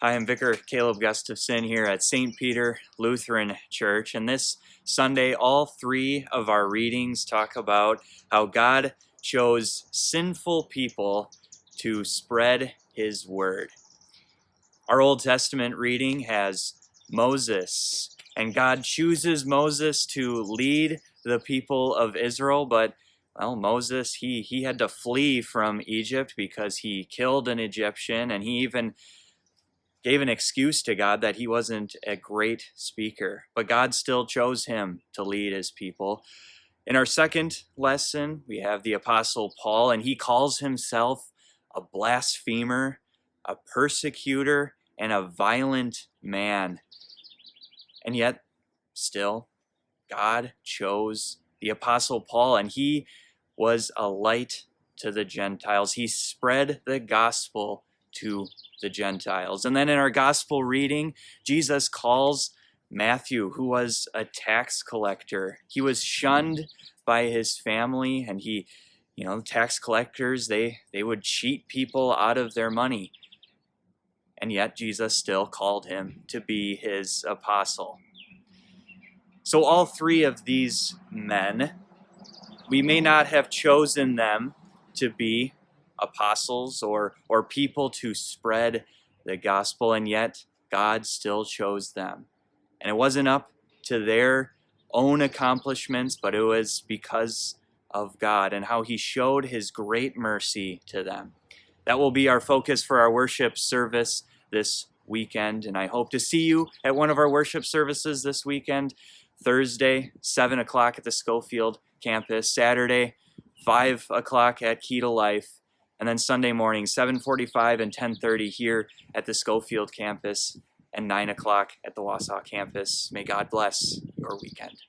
Hi, I'm Vicar Caleb Gustafson here at St. Peter Lutheran Church, and this Sunday all three of our readings talk about how God chose sinful people to spread His word. Our Old Testament reading has Moses, and God chooses Moses to lead the people of Israel, but Moses, he had to flee from Egypt because he killed an Egyptian, and he even gave an excuse to God that he wasn't a great speaker, but God still chose him to lead his people. In our second lesson, we have the Apostle Paul, and he calls himself a blasphemer, a persecutor, and a violent man. And yet, still, God chose the Apostle Paul, and he was a light to the Gentiles. He spread the gospel to the Gentiles. And then in our gospel reading, Jesus calls Matthew, who was a tax collector. He was shunned by his family, and tax collectors, they would cheat people out of their money. And yet Jesus still called him to be his apostle. So all three of these men, we may not have chosen them to be apostles or people to spread the gospel, and yet God still chose them. And it wasn't up to their own accomplishments, but it was because of God and how He showed His great mercy to them. That will be our focus for our worship service this weekend, and I hope to see you at one of our worship services this weekend. Thursday, 7 o'clock at the Schofield campus. Saturday, 5 o'clock at Key to Life. And then Sunday morning, 7:45 and 10:30 here at the Schofield campus, and 9 o'clock at the Wausau campus. May God bless your weekend.